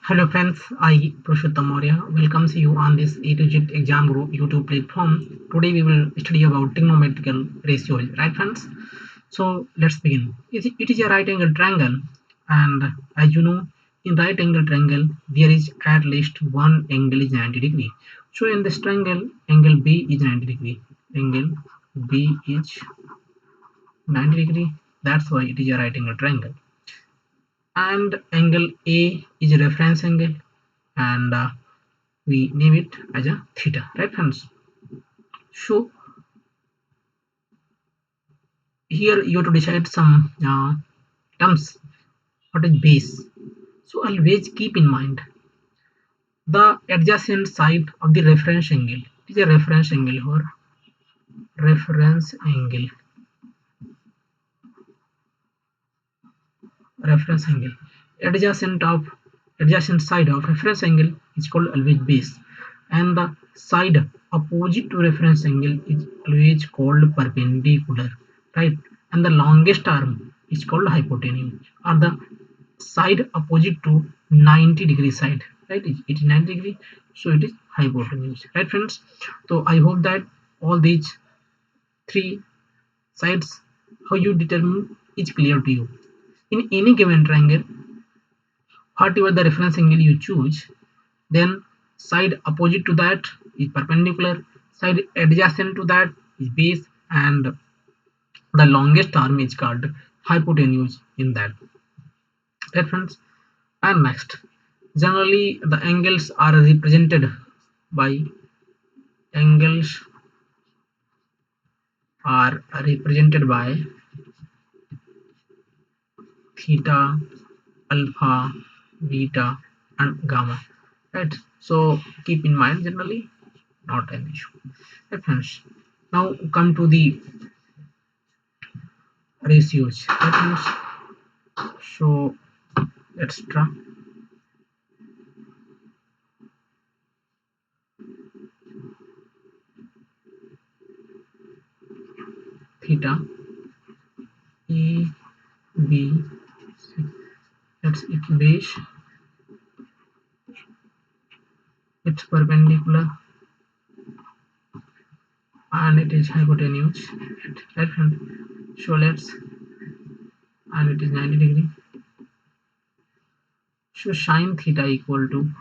Hello friends, I Purushottam Maurya welcomes you on this A to Z Exam Guru YouTube platform. Today we will study about trigonometrical ratios, right friends? So let's begin. It is a right angle triangle, and as you know, in right angle triangle there is at least one angle is 90 degree. So in this triangle, angle B is 90 degree. Angle B is 90 degree. That's why it is a right angle triangle. And angle A is a reference angle, and we name it as a theta, right friends? So here you have to decide some terms. What is base? So always keep in mind the adjacent side of the reference angle. It is a reference angle or reference angle adjacent of adjacent side of reference angle is called always base, and the side opposite to reference angle is always called perpendicular, right? And the longest arm is called hypotenuse, or the side opposite to 90-degree side, right? It is 90 degree, so it is hypotenuse, right friends? So I hope that all these three sides, how you determine, is clear to you. In any given triangle, whatever the reference angle you choose, then side opposite to that is perpendicular, side adjacent to that is base, and the longest arm is called hypotenuse in that reference. And next, generally the angles are by angles represented by theta, alpha, beta, and gamma, right? So keep in mind, generally not an issue, right friends? Now come to the ratios, right friends? So let's draw theta a b c. That's its base, it's perpendicular, and it is hypotenuse, right friend? So let's, and it is 90 degree. So sine theta equal to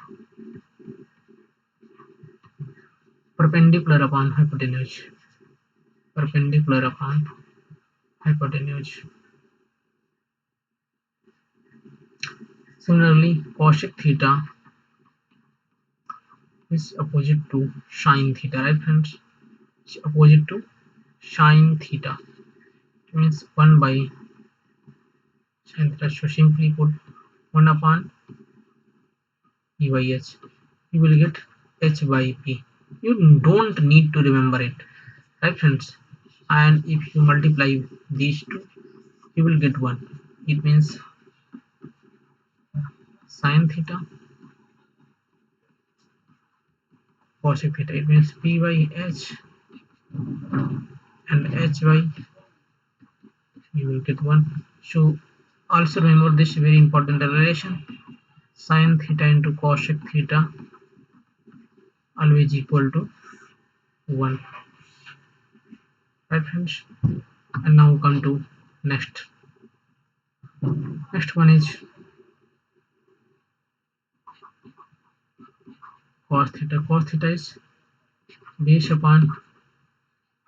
perpendicular upon hypotenuse, perpendicular upon hypotenuse. Similarly, cosec theta is opposite to sine theta, right friends? It's opposite to sine theta. It means 1 by sine theta. So simply put, 1 upon E by H. You will get H by P. You don't need to remember it, right friends? And if you multiply these two, you will get 1. It means sine theta cosec theta. It means P by H and H by, you will get 1. So also remember this very important relation: sine theta into cosec theta always equal to 1, right friends? And now come to next one is cos theta. Cos theta is base upon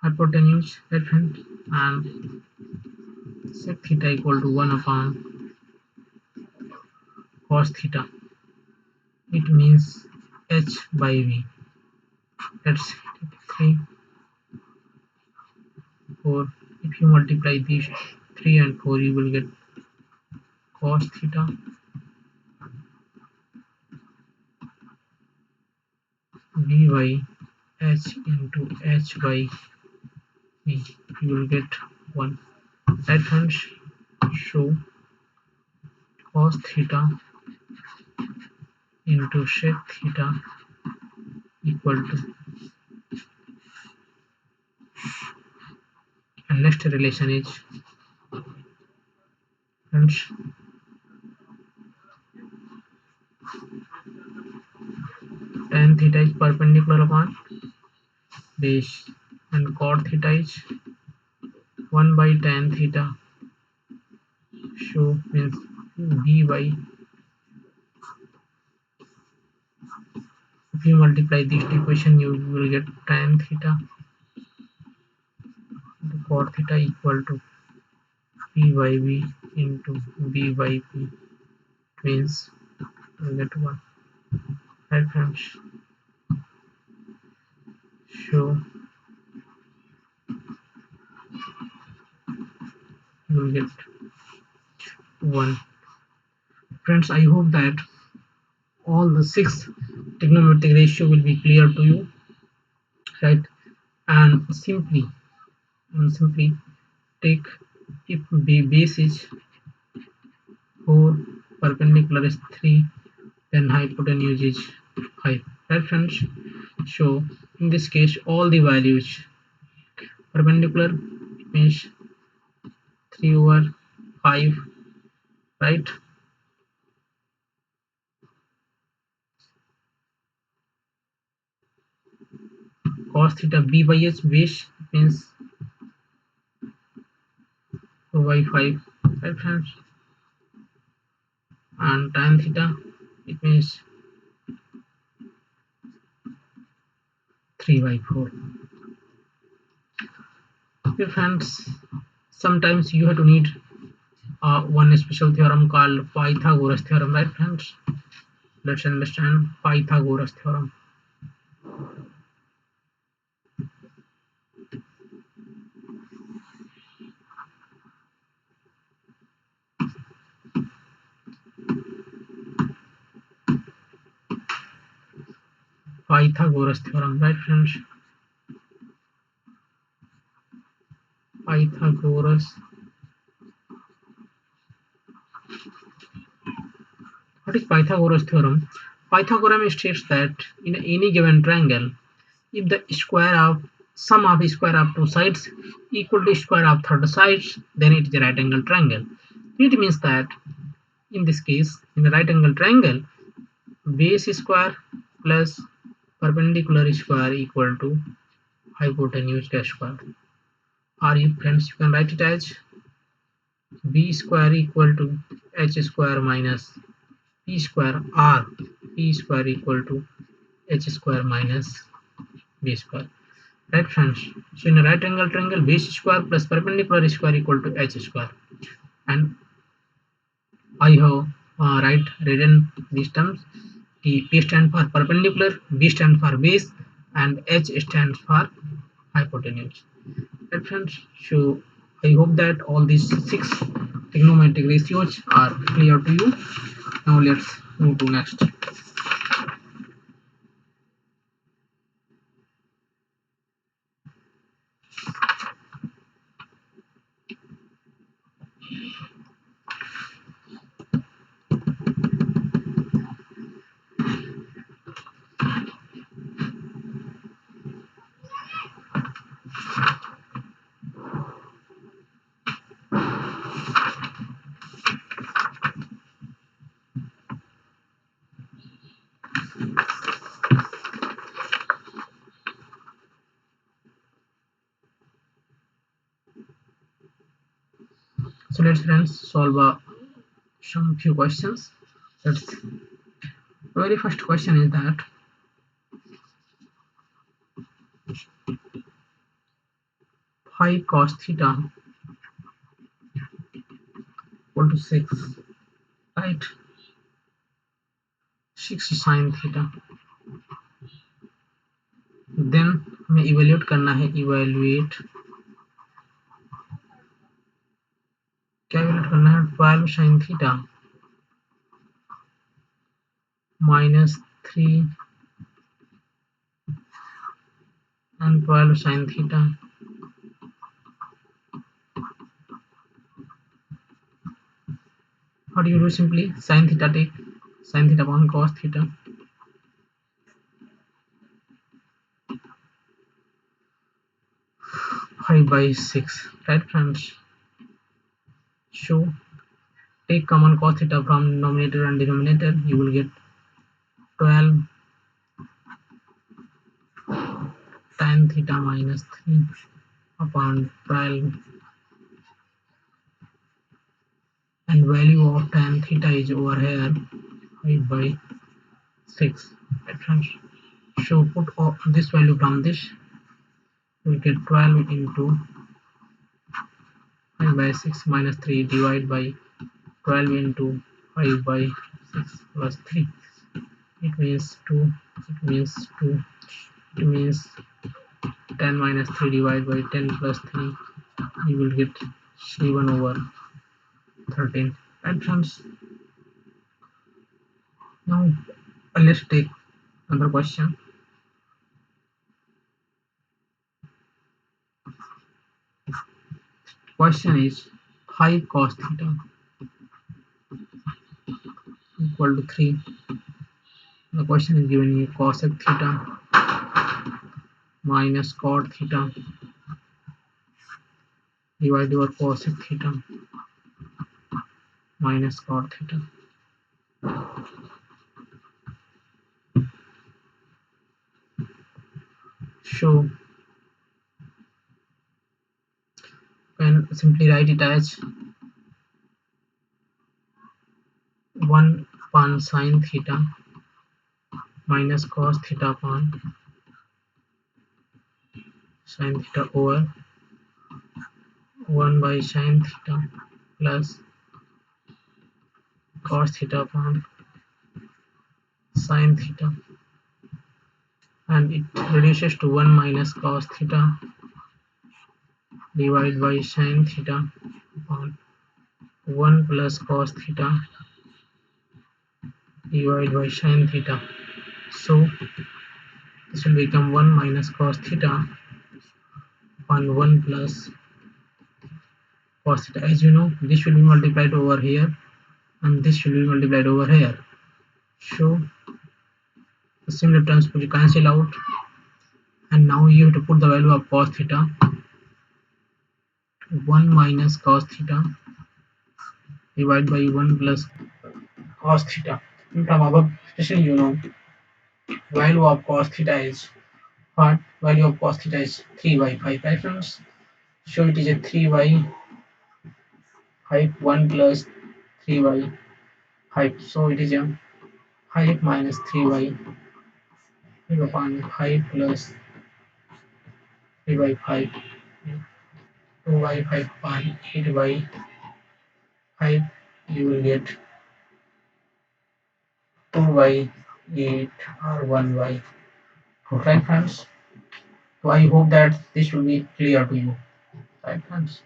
hypotenuse, right friend? And sec theta equal to 1 upon cos theta. It means H by V. That's 3, 4. If you multiply these 3 and 4, you will get cos theta V by H into H by V. You will get 1, right friends? So cos theta into sec theta equal to, and next relation is, friends, theta is perpendicular upon base, and cot theta is 1 by tan theta. So means b by, if you multiply these two equation you will get tan theta cot theta equal to p by b into b by p. It means you get 1. Right friends? So you will get 1. Friends, I hope that all the 6 trigonometric ratio will be clear to you, right? And simply take, if b base is 4, perpendicular is 3, then hypotenuse is 5, right friends? So in this case all the values perpendicular means 3 over 5, right? Cos theta b by h base means 4 by 5, right friends? And tan theta it means 3 by 4. Okay friends, sometimes you have to need one special theorem called Pythagoras theorem, right friends? Let's understand Pythagoras theorem. Pythagoras theorem, right friends? Pythagoras. What is Pythagoras theorem? Pythagoras states that in any given triangle, if the square of sum of square of two sides equal to square of third sides, then it is a right angle triangle. It means that in this case, in the right angle triangle, base square plus perpendicular square equal to hypotenuse square. Or you friends, you can write it as b square equal to h square minus p square, or p square equal to h square minus b square. Right friends? So in a right angle triangle, base square plus perpendicular square equal to h square. And I have written these terms. P stands for perpendicular, B stands for base, and H stands for hypotenuse. Right friends? So I hope that all these 6 trigonometric ratios are clear to you. Now let's move to next. So let's friends solve some few questions. Let's. The very first question is that 5 cos theta equal to 6, right? 6 sin theta. Then हमें evaluate करना है, evaluate क्या evaluate करना है, 12 sin theta minus 3 and 12 sin theta. What do you do? Simply sin theta, take sin theta upon cos theta. Five by 6, right friends? So take common cos theta from numerator and denominator, you will get 12 tan theta minus 3 upon 12, and value of tan theta is over here 5 by 6. Right, friends? So put this value from this, we get 12 into 5 by 6 minus 3 divided by 12 into 5 by 6 plus 3. It means 2. It means 2. It means 10 minus 3 divided by 10 plus 3. You will get 7 over 13. Right, friends? Now let's take another question. Question is 5 cos theta equal to 3. The question is given you cosec theta minus cot theta divided by cosec theta minus cot theta. So can simply write it as 1 upon sin theta minus cos theta upon sin theta over 1 by sin theta plus cos theta upon sin theta, and it reduces to 1 minus cos theta divided by sin theta upon 1 plus cos theta divided by sin theta. So this will become 1 minus cos theta upon 1 plus cos theta. As you know, this will be multiplied over here and this will be multiplied over here. So the similar terms will cancel out, and now you have to put the value of cos theta. 1 minus cos theta divided by 1 plus cos theta. From above, especially you know, value of cos theta is what? Value of cos theta is 3 by 5, right, friends? So it is a 3 by 5, 1 plus 3 by 5. So it is a 5 minus 3 by 5 upon 5 plus 3 by 5. 2 by 5 upon 8 by 5. You will get 2 by 8 or 1 by 4, right, friends? So I hope that this will be clear to you, right, friends?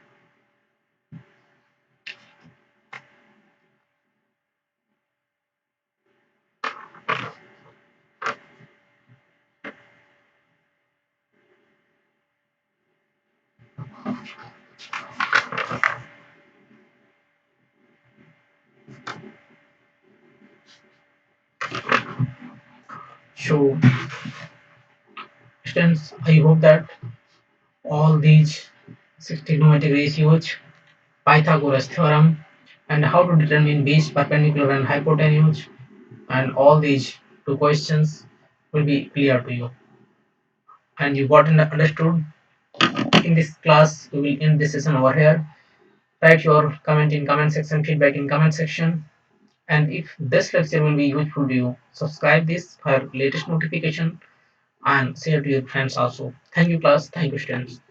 So students, I hope that all these 6 trigonometric ratios, Pythagoras theorem, and how to determine base, perpendicular and hypotenuse, and all these two questions will be clear to you, and you got understood. In this class we will end this session over here. Write your comment in comment section, feedback in comment section, and if this lecture will be useful to you, subscribe this for latest notification and share to your friends also. Thank you class, thank you students.